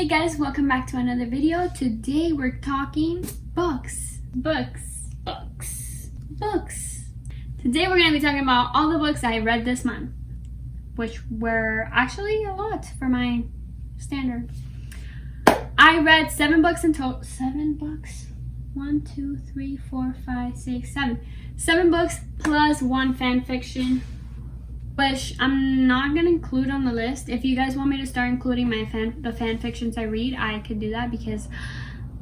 Hey guys, welcome back to another video. Today we're talking books. Today we're going to be talking about all the books I read this month, which were actually a lot for my standard. I read 7 books in total. 7 books? 1, 2, 3, 4, 5, 6, 7. 7 books plus 1 fan fiction, which I'm not gonna include on the list. If you guys want me to start including the fan fictions I read, I could do that because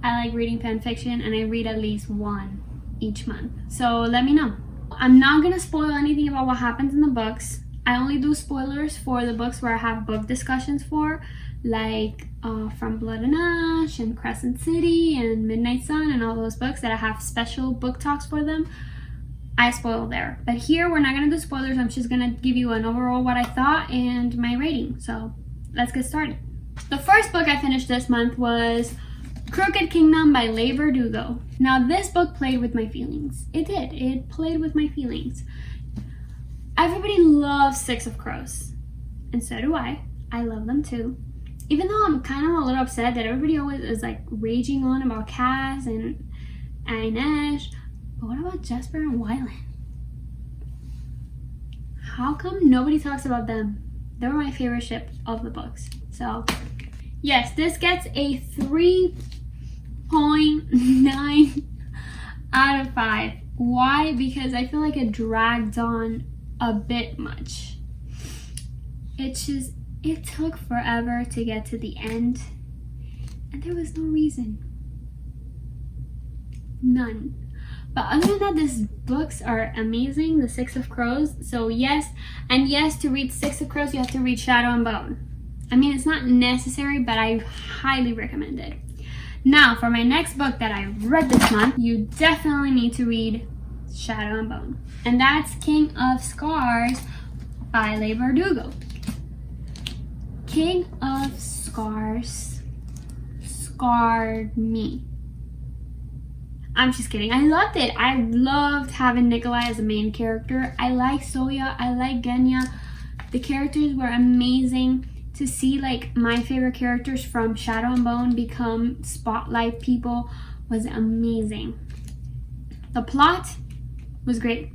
I like reading fan fiction and I read at least 1 each month. So let me know. I'm not gonna spoil anything about what happens in the books. I only do spoilers for the books where I have book discussions for, like From Blood and Ash and Crescent City and Midnight Sun and all those books that I have special book talks for them. I spoil there, but here we're not gonna do spoilers. I'm just gonna give you an overall what I thought and my rating. So let's get started. The first book I finished this month was Crooked Kingdom by Laly Verdugo. Now this book played with my feelings. It played with my feelings. Everybody loves Six of Crows, and so do I. I love them too. Even though I'm kind of a little upset that everybody always is like raging on about Cass and Inesh. But what about Jesper and Wylan? How come nobody talks about them? They were my favorite ship of the books. So, yes, this gets a 3.9 out of 5. Why? Because I feel like it dragged on a bit much. It took forever to get to the end. And there was no reason. None. But other than that, these books are amazing, the Six of Crows. So yes, to read Six of Crows, you have to read Shadow and Bone. I mean, it's not necessary, but I highly recommend it. Now, for my next book that I read this month, you definitely need to read Shadow and Bone. And that's King of Scars by Laly Verdugo. King of Scars scarred me. I'm just kidding. I loved it. I loved having Nikolai as a main character. I like Soya. I like Genya. The characters were amazing. To see like my favorite characters from Shadow and Bone become spotlight people was amazing. The plot was great.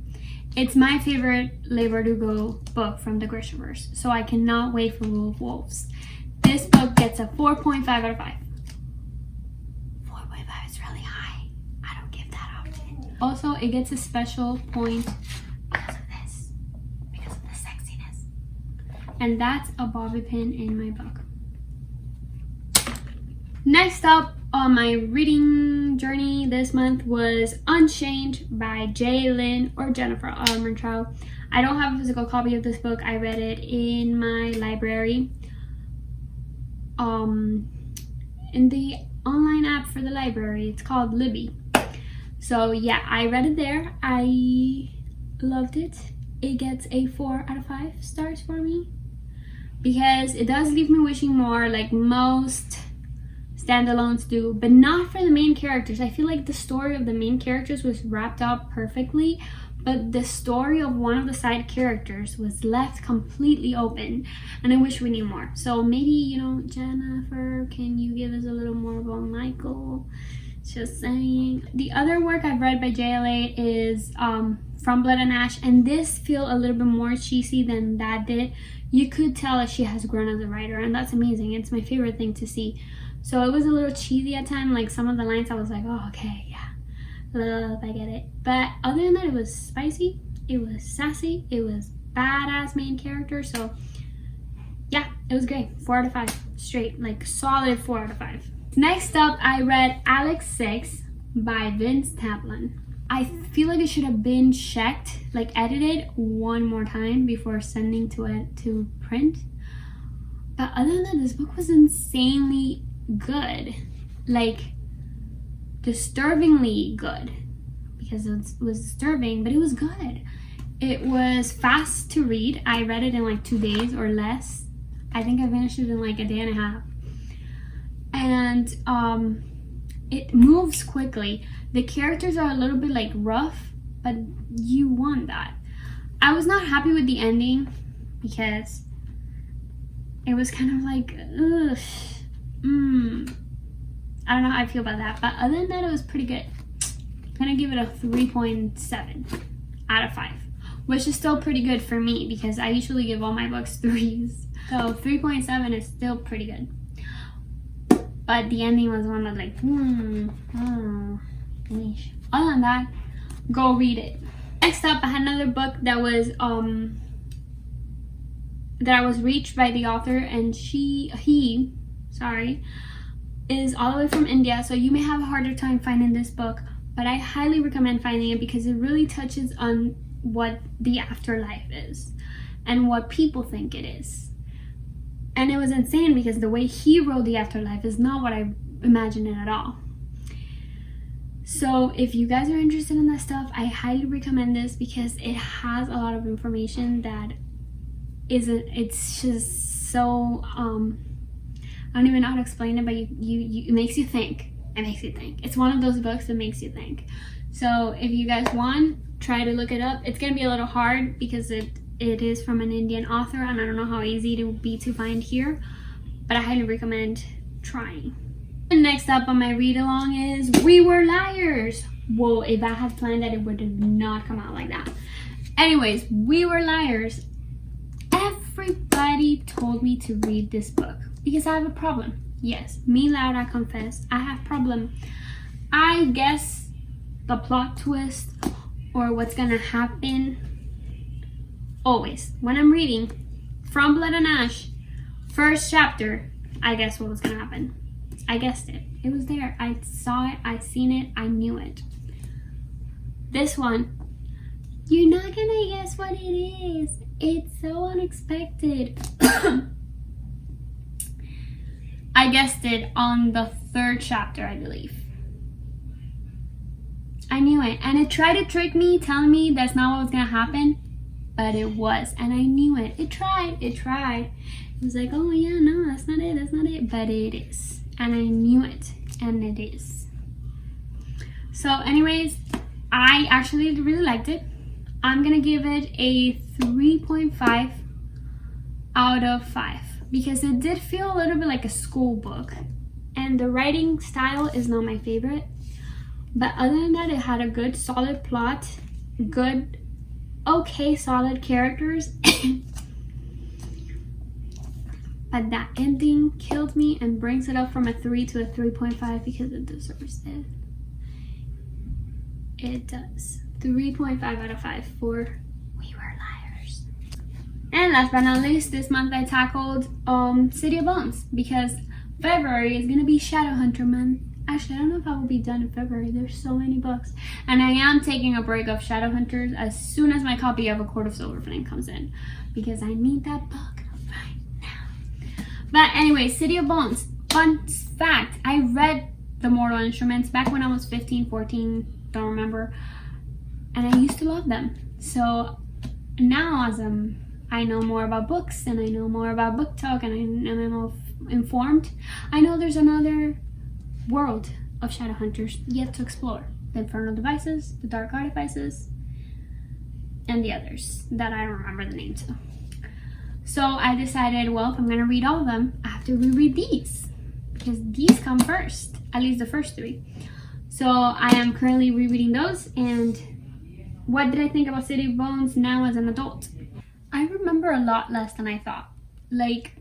It's my favorite Laly Verdugo book from the Grishaverse. So I cannot wait for Rule of Wolves. This book gets a 4.5 out of 5. Also, it gets a special point because of the sexiness. And that's a bobby pin in my book. Next up on my reading journey this month was Unchained by Lynn or Jennifer Armentrout. I don't have a physical copy of this book. I read it in my library. In the online app for the library. It's called Libby. So yeah, I read it there. I loved it. It gets a 4 out of 5 stars for me because it does leave me wishing more, like most standalones do, but not for the main characters. I feel like the story of the main characters was wrapped up perfectly, but the story of one of the side characters was left completely open, and I wish we knew more. So maybe, you know, Jennifer, can you give us a little more about Michael? Just saying. The other work I've read by JLA is From Blood and Ash, and this feels a little bit more cheesy than that did. You could tell that she has grown as a writer, and that's amazing. It's my favorite thing to see. So it was a little cheesy at times, like some of the lines I was like, oh, okay, yeah, love, I get it. But other than that, it was spicy, it was sassy, it was badass main character. So yeah, it was great. 4 out of 5 straight, like solid 4 out of 5. Next up, I read Alex 6 by Vince Taplin. I feel like it should have been checked, like edited one more time before sending to it to print. But other than that, this book was insanely good. Like, disturbingly good. Because it was disturbing, but it was good. It was fast to read. I read it in like 2 days or less. I think I finished it in like a day and a half. And it moves quickly. The characters are a little bit like rough, but you want that. I was not happy with the ending because it was kind of like, ugh, I don't know how I feel about that. But other than that, it was pretty good. I'm gonna give it a 3.7 out of 5, which is still pretty good for me because I usually give all my books 3s. So 3.7 is still pretty good. But the ending was one of like, Other than that, go read it. Next up, I had another book that was that I was reached by the author, and he is all the way from India, so you may have a harder time finding this book, but I highly recommend finding it because it really touches on what the afterlife is and what people think it is. And it was insane because the way he wrote the afterlife is not what I imagined it at all. So if you guys are interested in that stuff, I highly recommend this because it has a lot of information that it's just so I don't even know how to explain it, but it makes you think. It makes you think. It's one of those books that makes you think. So if you guys want, try to look it up. It's gonna be a little hard because it is from an Indian author, and I don't know how easy it will be to find here, but I highly recommend trying. And next up on my read along is We Were Liars. Whoa, if I had planned that, it would have not come out like that. Anyways, We Were Liars. Everybody told me to read this book because I have a problem. Yes, me loud, I confess. I have a problem. I guess the plot twist or what's gonna happen always when I'm reading From Blood and Ash, first chapter, I guess what was gonna happen. I guessed it. It was there. I saw it. I seen it. I knew it. This one, you're not gonna guess what it is. It's so unexpected. I guessed it on the third chapter, I believe. I knew it. And it tried to trick me, telling me that's not what was gonna happen. But it was. And I knew it. It tried. It was like, oh yeah, no, that's not it. But it is. And I knew it. And it is. So anyways, I actually really liked it. I'm gonna give it a 3.5 out of 5 because it did feel a little bit like a school book, and the writing style is not my favorite, but other than that, it had a good solid plot, good solid characters. But that ending killed me and brings it up from a 3 to a 3.5 because it deserves it. It does. 3.5 out of 5 for We Were Liars. And last but not least, this month I tackled City of Bones because February is going to be Shadowhunter month. Actually, I don't know if I will be done in February. There's so many books. And I am taking a break of Shadowhunters as soon as my copy of A Court of Silver Flame comes in because I need that book right now. But anyway, City of Bones. Fun fact, I read The Mortal Instruments back when I was 15, 14, don't remember. And I used to love them. So now as I know more about books and I know more about book talk and I'm more informed, I know there's another world of Shadowhunters yet to explore. The Infernal Devices, the Dark Artifices, and the others that I don't remember the name to. So I decided, well, if I'm going to read all of them, I have to reread these because these come first, at least the first 3. So I am currently rereading those. And what did I think about City of Bones now as an adult? I remember a lot less than I thought. Like,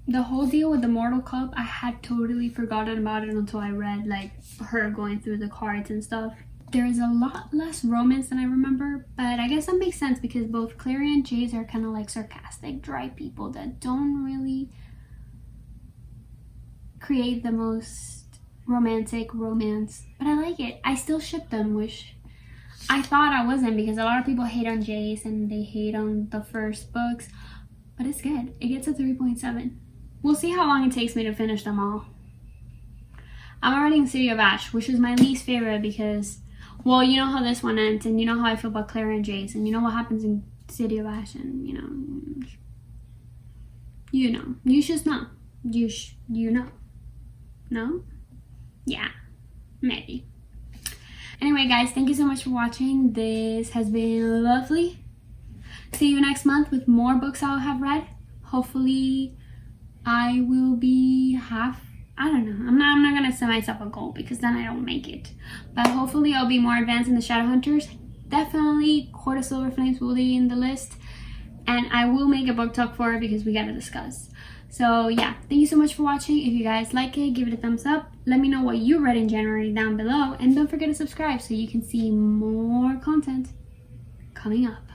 the whole deal with the Mortal Cup, I had totally forgotten about it until I read, like, her going through the cards and stuff. There is a lot less romance than I remember, but I guess that makes sense because both Clary and Jace are kind of like sarcastic, dry people that don't really create the most romantic romance. But I like it. I still ship them, which I thought I wasn't because a lot of people hate on Jace and they hate on the first books, but it's good. It gets a 3.7. We'll see how long it takes me to finish them all. I'm already in City of Ash, which is my least favorite because, well, you know how this one ends and you know how I feel about Claire and Jace and you know what happens in City of Ash and you know, you should know. You know. No? Yeah, maybe. Anyway, guys, thank you so much for watching. This has been lovely. See you next month with more books I'll have read. Hopefully, I will be I don't know. I'm not gonna gonna set myself a goal because then I don't make it. But hopefully I'll be more advanced in the Shadowhunters. Definitely Court of Silver Flames will be in the list. And I will make a book talk for it because we gotta discuss. So yeah, thank you so much for watching. If you guys like it, give it a thumbs up. Let me know what you read in January down below. And don't forget to subscribe so you can see more content coming up.